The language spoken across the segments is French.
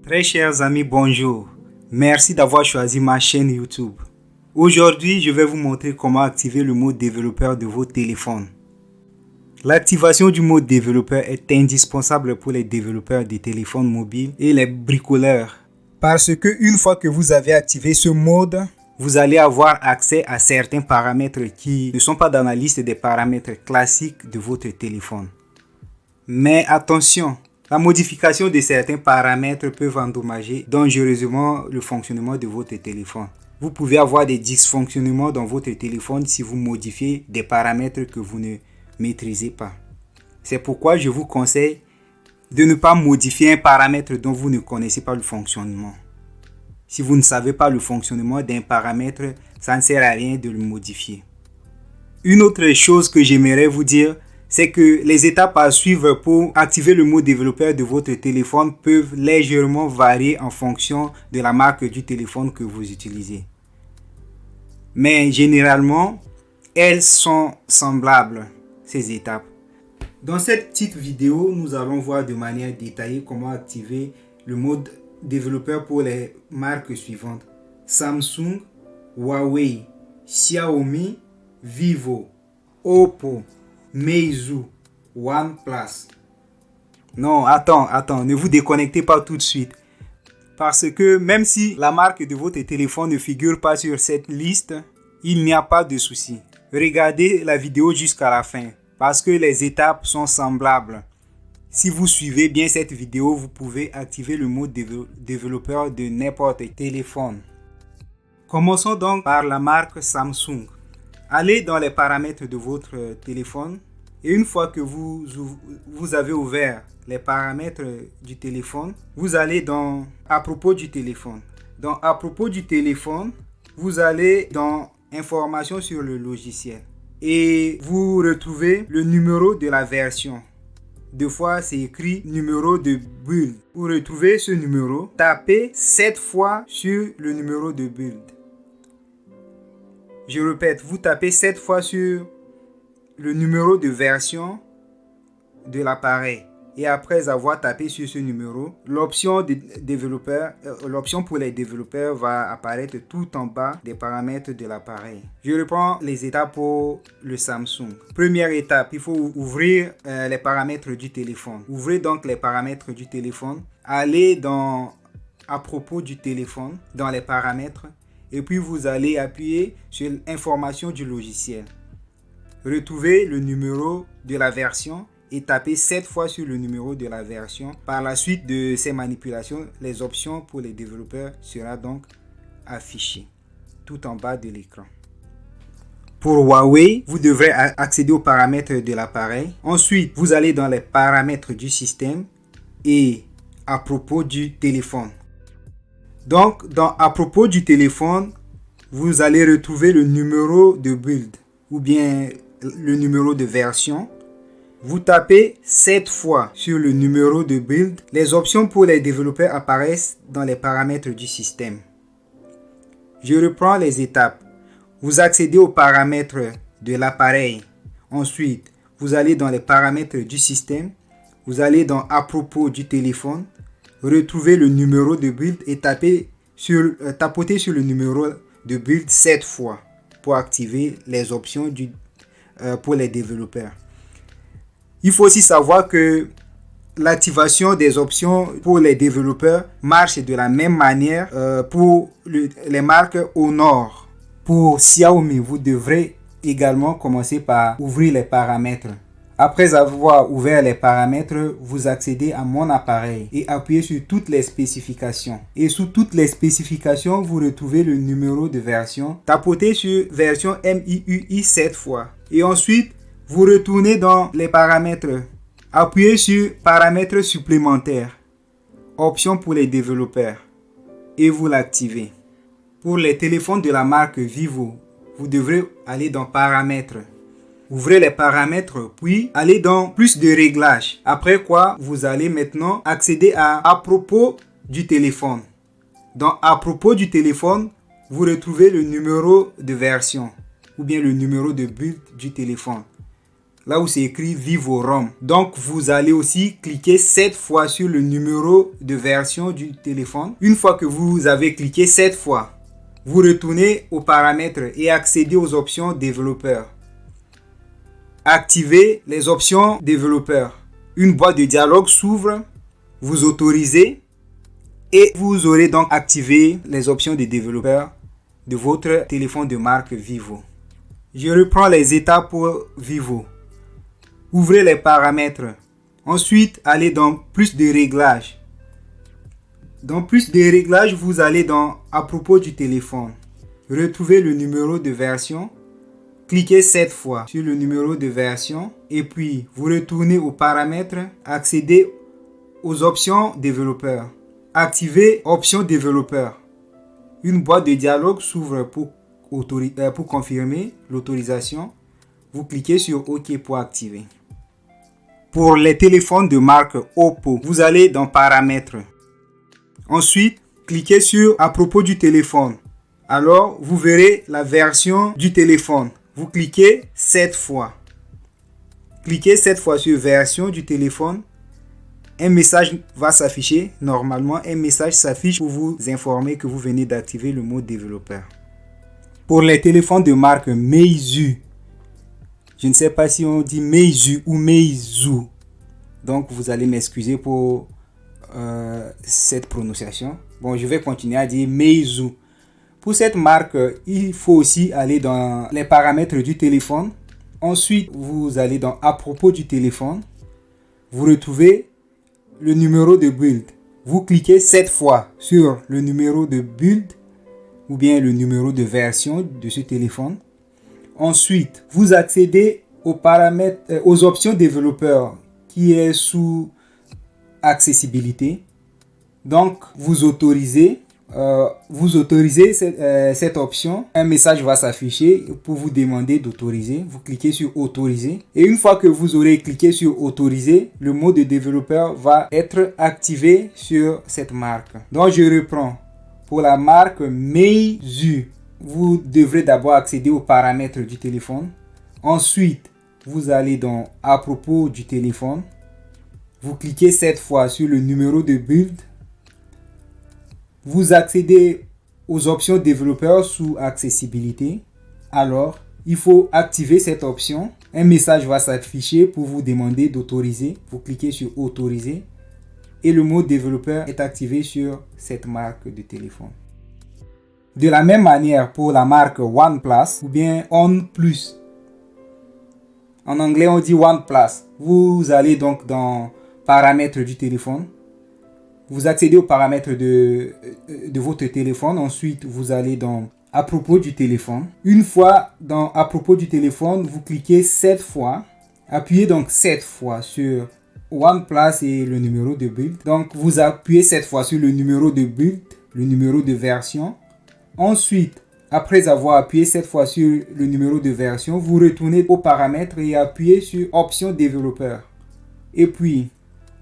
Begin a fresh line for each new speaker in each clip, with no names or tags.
Très chers amis, bonjour. Merci d'avoir choisi ma chaîne YouTube. Aujourd'hui, je vais vous montrer comment activer le mode développeur de vos téléphones. L'activation du mode développeur est indispensable pour les développeurs de téléphones mobiles et les bricoleurs. Parce que une fois que vous avez activé ce mode, vous allez avoir accès à certains paramètres qui ne sont pas dans la liste des paramètres classiques de votre téléphone. Mais attention, la modification de certains paramètres peut endommager dangereusement le fonctionnement de votre téléphone. Vous pouvez avoir des dysfonctionnements dans votre téléphone si vous modifiez des paramètres que vous ne maîtrisez pas. C'est pourquoi je vous conseille de ne pas modifier un paramètre dont vous ne connaissez pas le fonctionnement. Si vous ne savez pas le fonctionnement d'un paramètre, ça ne sert à rien de le modifier. Une autre chose que j'aimerais vous dire, c'est que les étapes à suivre pour activer le mode développeur de votre téléphone peuvent légèrement varier en fonction de la marque du téléphone que vous utilisez. Mais généralement, elles sont semblables, ces étapes. Dans cette petite vidéo, nous allons voir de manière détaillée comment activer le mode développeur pour les marques suivantes: Samsung, Huawei, Xiaomi, Vivo, Oppo, Meizu, OnePlus. Non, attends, ne vous déconnectez pas tout de suite. Parce que même si la marque de votre téléphone ne figure pas sur cette liste, il n'y a pas de souci. Regardez la vidéo jusqu'à la fin, parce que les étapes sont semblables. Si vous suivez bien cette vidéo, vous pouvez activer le mode développeur de n'importe quel téléphone. Commençons donc par la marque Samsung. Allez dans les paramètres de votre téléphone et une fois que vous avez ouvert les paramètres du téléphone, vous allez dans à propos du téléphone. Dans à propos du téléphone, vous allez dans informations sur le logiciel et vous retrouvez le numéro de la version. Deux fois, c'est écrit numéro de build. Vous retrouvez ce numéro, tapez 7 fois sur le numéro de build. Je répète, vous tapez 7 fois sur le numéro de version de l'appareil. Et après avoir tapé sur ce numéro, l'option pour les développeurs va apparaître tout en bas des paramètres de l'appareil. Je reprends les étapes pour le Samsung. Première étape, il faut ouvrir les paramètres du téléphone. Ouvrez donc les paramètres du téléphone. Allez dans à propos du téléphone, dans les paramètres. Et puis vous allez appuyer sur l'information du logiciel. Retrouvez le numéro de la version et tapez 7 fois sur le numéro de la version. Par la suite de ces manipulations, les options pour les développeurs seront donc affichées tout en bas de l'écran. Pour Huawei, vous devrez accéder aux paramètres de l'appareil. Ensuite, vous allez dans les paramètres du système et à propos du téléphone. Donc, à propos du téléphone, vous allez retrouver le numéro de build ou bien le numéro de version. Vous tapez 7 fois sur le numéro de build. Les options pour les développeurs apparaissent dans les paramètres du système. Je reprends les étapes. Vous accédez aux paramètres de l'appareil. Ensuite, vous allez dans les paramètres du système. Vous allez dans à propos du téléphone. Retrouvez le numéro de build et tapotez sur le numéro de build 7 fois pour activer les options pour les développeurs. Il faut aussi savoir que l'activation des options pour les développeurs marche de la même manière pour les marques Honor. Pour Xiaomi, vous devrez également commencer par ouvrir les paramètres. Après avoir ouvert les paramètres, vous accédez à mon appareil et appuyez sur toutes les spécifications. Et sous toutes les spécifications, vous retrouvez le numéro de version. Tapotez sur version MIUI 7 fois. Et ensuite, vous retournez dans les paramètres. Appuyez sur paramètres supplémentaires. Option pour les développeurs. Et vous l'activez. Pour les téléphones de la marque Vivo, vous devrez aller dans paramètres. Ouvrez les paramètres, puis allez dans plus de réglages. Après quoi, vous allez maintenant accéder à propos du téléphone. Dans à propos du téléphone, vous retrouvez le numéro de version ou bien le numéro de build du téléphone. là où c'est écrit Vivo ROM. Donc vous allez aussi cliquer 7 fois sur le numéro de version du téléphone. Une fois que vous avez cliqué 7 fois, vous retournez aux paramètres et accédez aux options développeurs. Activez les options développeurs. Une boîte de dialogue s'ouvre, vous autorisez et vous aurez donc activé les options de développeur de votre téléphone de marque Vivo. Je reprends les étapes pour Vivo. Ouvrez les paramètres. Ensuite, allez dans plus de réglages. Dans plus de réglages, vous allez dans à propos du téléphone. Retrouvez le numéro de version. Cliquez 7 fois sur le numéro de version et puis vous retournez aux paramètres, accédez aux options développeurs. Activez option développeur. Une boîte de dialogue s'ouvre pour confirmer l'autorisation. Vous cliquez sur OK pour activer. Pour les téléphones de marque Oppo, vous allez dans paramètres. Ensuite, cliquez sur à propos du téléphone. Alors, vous verrez la version du téléphone. Vous cliquez 7 fois. Cliquez 7 fois sur version du téléphone. Un message va s'afficher. Normalement, un message s'affiche pour vous informer que vous venez d'activer le mode développeur. Pour les téléphones de marque Meizu, je ne sais pas si on dit Meizu ou Meizu. Donc, vous allez m'excuser pour cette prononciation. Bon, je vais continuer à dire Meizu. Pour cette marque, il faut aussi aller dans les paramètres du téléphone. Ensuite, vous allez dans à propos du téléphone. Vous retrouvez le numéro de build. Vous cliquez 7 fois sur le numéro de build ou bien le numéro de version de ce téléphone. Ensuite, vous accédez aux paramètres, aux options développeurs qui est sous accessibilité. Donc, vous autorisez cette option. Un message va s'afficher pour vous demander d'autoriser. Vous cliquez sur autoriser. Et une fois que vous aurez cliqué sur autoriser, le mode de développeur va être activé sur cette marque. Donc, je reprends. Pour la marque Meizu, vous devrez d'abord accéder aux paramètres du téléphone. Ensuite, vous allez dans à propos du téléphone. Vous cliquez 7 fois sur le numéro de build. Vous accédez aux options développeurs sous accessibilité. Alors, il faut activer cette option. Un message va s'afficher pour vous demander d'autoriser. Vous cliquez sur autoriser. Et le mode développeur est activé sur cette marque de téléphone. De la même manière pour la marque OnePlus ou bien OnePlus. En anglais, on dit OnePlus. Vous allez donc dans paramètres du téléphone. Vous accédez aux paramètres de votre téléphone. Ensuite, vous allez dans à propos du téléphone. Une fois dans à propos du téléphone, vous cliquez 7 fois. Appuyez donc 7 fois sur OnePlus et le numéro de build. Donc, vous appuyez 7 fois sur le numéro de build, le numéro de version. Ensuite, après avoir appuyé 7 fois sur le numéro de version, vous retournez aux paramètres et appuyez sur option développeur. Et puis,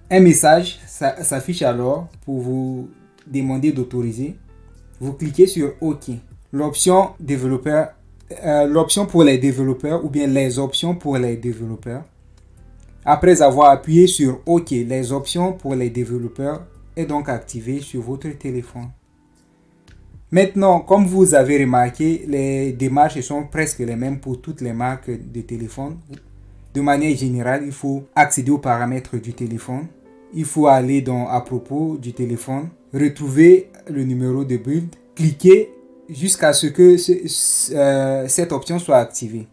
un message s'affiche alors pour vous demander d'autoriser. Vous cliquez sur OK. L'option développeur, l'option pour les développeurs ou bien les options pour les développeurs. Après avoir appuyé sur OK, les options pour les développeurs est donc activée sur votre téléphone. Maintenant, comme vous avez remarqué, les démarches sont presque les mêmes pour toutes les marques de téléphone. De manière générale, il faut accéder aux paramètres du téléphone. Il faut aller dans à propos du téléphone, retrouver le numéro de build, cliquer jusqu'à ce que cette option soit activée.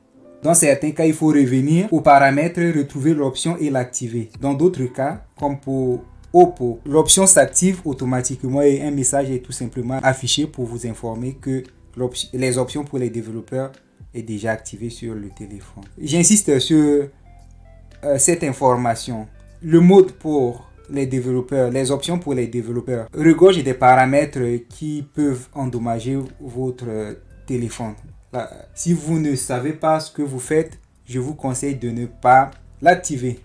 Dans certains cas, il faut revenir aux paramètres, retrouver l'option et l'activer. Dans d'autres cas, comme pour Oppo, l'option s'active automatiquement et un message est tout simplement affiché pour vous informer que les options pour les développeurs est déjà activée sur le téléphone. J'insiste sur cette information. Le mode pour les développeurs, les options pour les développeurs regorgent des paramètres qui peuvent endommager votre téléphone. Là, si vous ne savez pas ce que vous faites, je vous conseille de ne pas l'activer.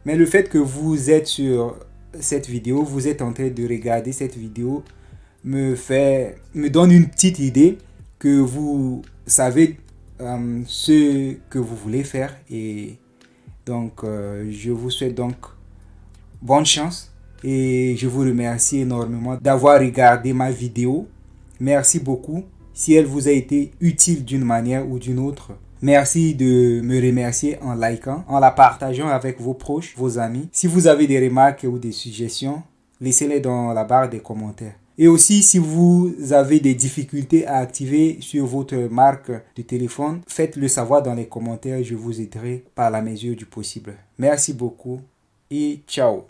Mais le fait que vous êtes sur cette vidéo, vous êtes en train de regarder cette vidéo, me donne une petite idée que vous savez ce que vous voulez faire et Donc, je vous souhaite donc bonne chance et je vous remercie énormément d'avoir regardé ma vidéo. Merci beaucoup. Si elle vous a été utile d'une manière ou d'une autre, merci de me remercier en likant, en la partageant avec vos proches, vos amis. Si vous avez des remarques ou des suggestions, laissez-les dans la barre des commentaires. Et aussi, si vous avez des difficultés à activer sur votre marque de téléphone, faites-le savoir dans les commentaires. Je vous aiderai par la mesure du possible. Merci beaucoup et ciao.